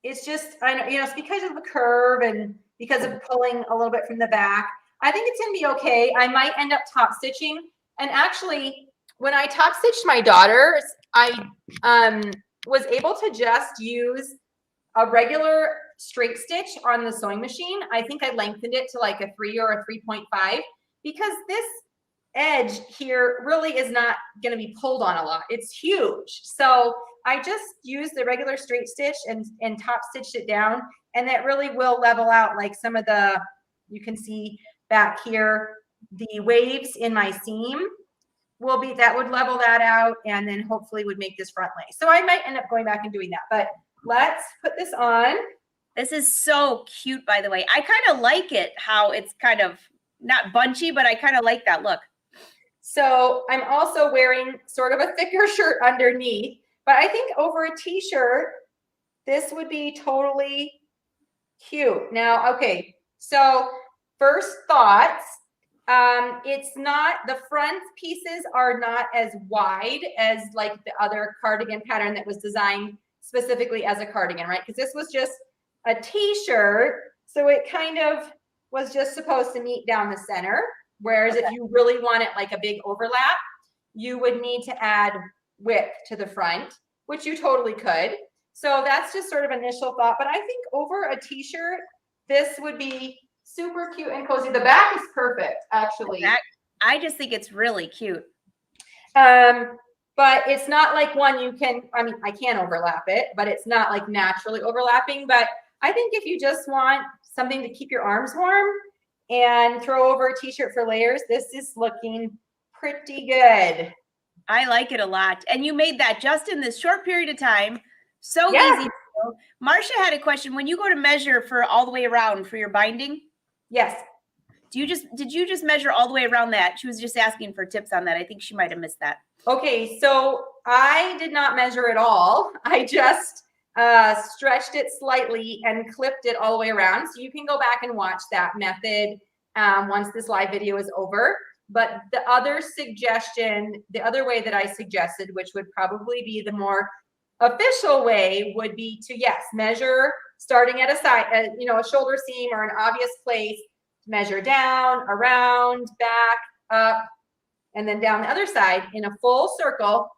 it's just, I know, it's because of the curve and because of pulling a little bit from the back. I think it's gonna be okay. I might end up top stitching. And actually, when I top stitched my daughters, I was able to just use a regular straight stitch on the sewing machine. I think I lengthened it to like a 3 or a 3.5 because this edge here really is not going to be pulled on a lot. It's huge. So I just used the regular straight stitch and top stitched it down, and that really will level out like some of the, you can see back here, the waves in my seam will be, that would level that out and then hopefully would make this front lace. So I might end up going back and doing that, but let's put this on. This is so cute, by the way. I kind of like it, how it's kind of not bunchy, but I kind of like that look. So I'm also wearing sort of a thicker shirt underneath, but I think over a t-shirt, this would be totally cute. Now, okay, so first thoughts, it's not, the front pieces are not as wide as like the other cardigan pattern that was designed specifically as a cardigan, right? Because this was just a t-shirt, so it kind of was just supposed to meet down the center. Whereas if you really want it like a big overlap, you would need to add width to the front, which you totally could. So that's just sort of initial thought. But I think over a t-shirt, this would be super cute and cozy. The back is perfect, actually. I just think it's really cute. But it's not like one you can, I mean, I can overlap it, but it's not like naturally overlapping. But I think if you just want something to keep your arms warm and throw over a t-shirt for layers, this is looking pretty good. I like it a lot. And you made that just in this short period of time. So easy to do. Marcia had a question. When you go to measure for all the way around for your binding? Yes. Did you just measure all the way around that? She was just asking for tips on that. I think she might have missed that. Okay, so I did not measure at all. I just stretched it slightly and clipped it all the way around. So you can go back and watch that method once this live video is over. But the other suggestion, the other way that I suggested, which would probably be the more official way, would be to, yes, measure starting at a side, a shoulder seam or an obvious place, measure down, around, back, up, and then down the other side in a full circle.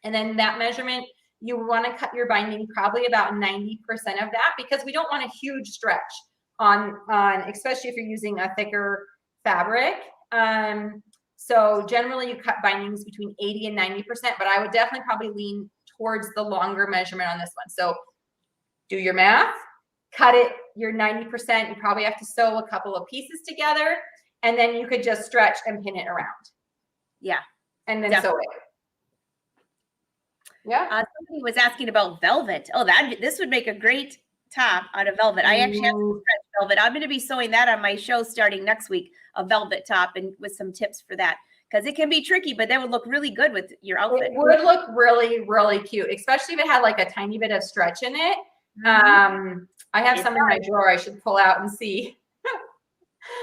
And then that measurement, you want to cut your binding probably about 90% of that, because we don't want a huge stretch on especially if you're using a thicker fabric. So generally you cut bindings between 80 and 90%, but I would definitely probably lean towards the longer measurement on this one. So do your math, cut it, your 90%, you probably have to sew a couple of pieces together, and then you could just stretch and pin it around. Yeah. And then definitely. sew it. Yeah. Somebody was asking about velvet. Oh, this would make a great top out of velvet. I actually have some stretch velvet. I'm going to be sewing that on my show starting next week, a velvet top, and with some tips for that, because it can be tricky, but that would look really good with your outfit. It would look really, really cute, especially if it had like a tiny bit of stretch in it. I have some in my drawer I should pull out and see.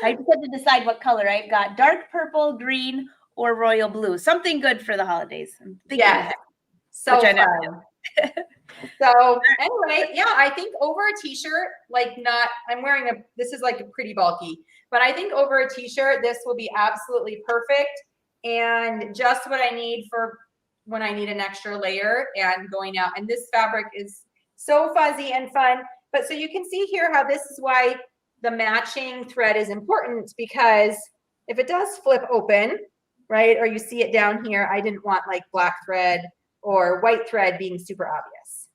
I just had to decide what color. I've got dark purple, green, or royal blue. Something good for the holidays. I'm thinking Yes. So fun. So anyway, yeah, I think over a t-shirt, like I'm wearing this is like a pretty bulky, but I think over a t-shirt, this will be absolutely perfect and just what I need for when I need an extra layer and going out. And this fabric is so fuzzy and fun. But so you can see here how this is why the matching thread is important, because if it does flip open, right, or you see it down here, I didn't want like black thread or white thread being super obvious.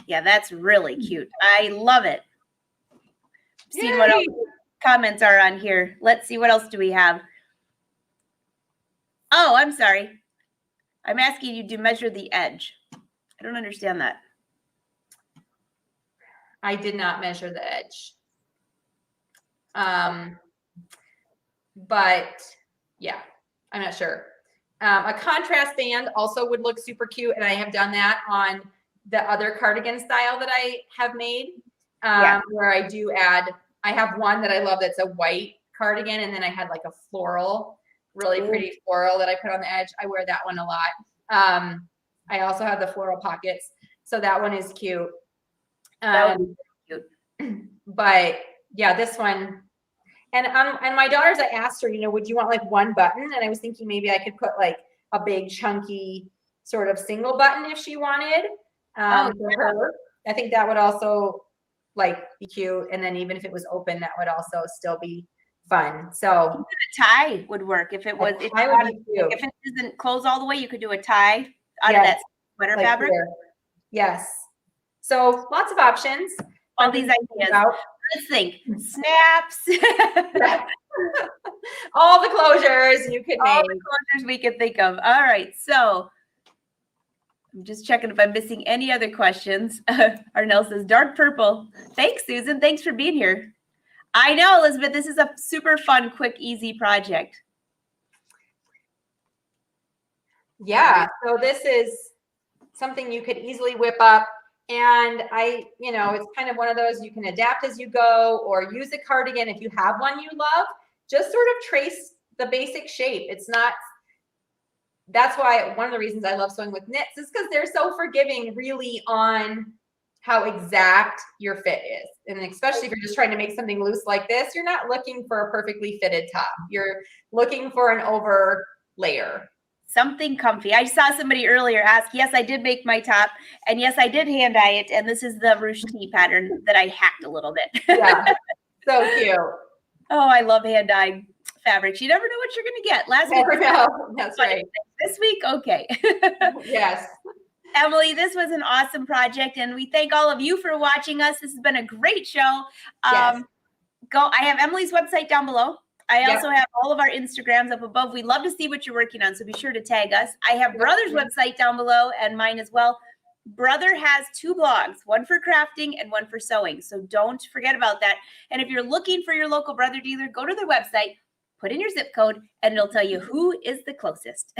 Yeah, that's really cute. I love it. See what else comments are on here. Let's see, what else do we have? Oh, I'm sorry. I'm asking you to measure the edge. I don't understand that. I did not measure the edge. But yeah, I'm not sure. A contrast band also would look super cute, and I have done that on the other cardigan style that I have made, where I do add, I have one that I love that's a white cardigan, and then I had like a floral, really pretty floral that I put on the edge. I wear that one a lot. I also have the floral pockets, so that one is cute. That would be cute. But yeah, this one, and my daughter's, I asked her, would you want like one button? And I was thinking maybe I could put like a big chunky sort of single button if she wanted. For her, I think that would also like be cute. And then even if it was open, that would also still be fun. So even a tie would work if it was. If it doesn't close all the way, you could do a tie out of that sweater fabric. Here. Yes. So lots of options. All these ideas. Let's think. Snaps. All the closures you could make. All the closures we could think of. All right. So I'm just checking if I'm missing any other questions. Arnell says dark purple. Thanks, Susan. Thanks for being here. I know, Elizabeth, this is a super fun, quick, easy project. Yeah. So this is something you could easily whip up. And it's kind of one of those you can adapt as you go, or use a cardigan if you have one you love. Just sort of trace the basic shape. That's why one of the reasons I love sewing with knits is because they're so forgiving really on how exact your fit is. And especially if you're just trying to make something loose like this, you're not looking for a perfectly fitted top. You're looking for an over layer. Something comfy. I saw somebody earlier ask, yes, I did make my top, and yes, I did hand dye it, and this is the ruche tee pattern that I hacked a little bit. Yeah, so cute. Oh, I love hand dyed fabrics. You never know what you're going to get. Last week, that's right. This week, okay. Yes. Emily, this was an awesome project, and we thank all of you for watching us. This has been a great show. Yes. I have Emily's website down below. I also have all of our Instagrams up above. We'd love to see what you're working on, so be sure to tag us. I have Brother's website down below and mine as well. Brother has 2 blogs, one for crafting and one for sewing, so don't forget about that. And if you're looking for your local Brother dealer, go to their website, put in your zip code, and it'll tell you who is the closest.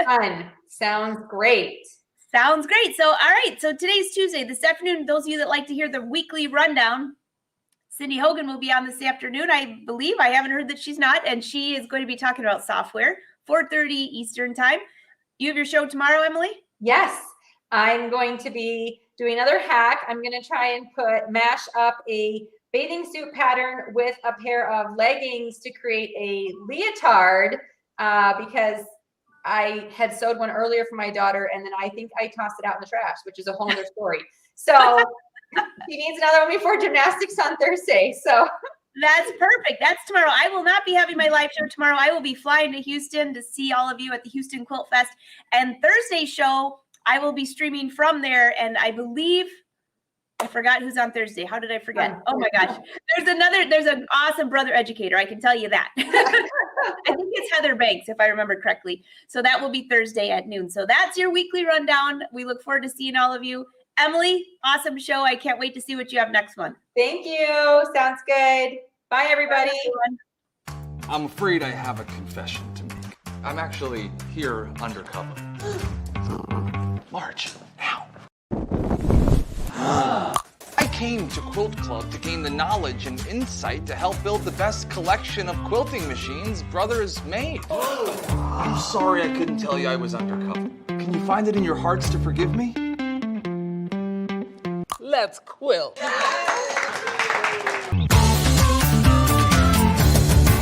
Fun. Sounds great. Sounds great. So, all right. So today's Tuesday. This afternoon, those of you that like to hear the weekly rundown, Cindy Hogan will be on this afternoon, I believe. I haven't heard that she's not, and she is going to be talking about software, 4:30 Eastern time. You have your show tomorrow, Emily? Yes. I'm going to be doing another hack. I'm going to try and mash up a bathing suit pattern with a pair of leggings to create a leotard because I had sewed one earlier for my daughter, and then I think I tossed it out in the trash, which is a whole other story. So she needs another one before gymnastics on Thursday. So that's perfect. That's tomorrow. I will not be having my live show tomorrow. I will be flying to Houston to see all of you at the Houston Quilt Fest. And Thursday's show, I will be streaming from there. And I believe I forgot who's on Thursday. How did I forget? Oh my gosh. There's an awesome brother educator. I can tell you that. I think it's Heather Banks, if I remember correctly. So that will be Thursday at noon. So that's your weekly rundown. We look forward to seeing all of you. Emily, awesome show. I can't wait to see what you have next month. Thank you. Sounds good. Bye, everybody. Bye, I'm afraid I have a confession to make. I'm actually here undercover. March, now. I came to Quilt Club to gain the knowledge and insight to help build the best collection of quilting machines Brother has made. I'm sorry I couldn't tell you I was undercover. Can you find it in your hearts to forgive me? Let's quilt.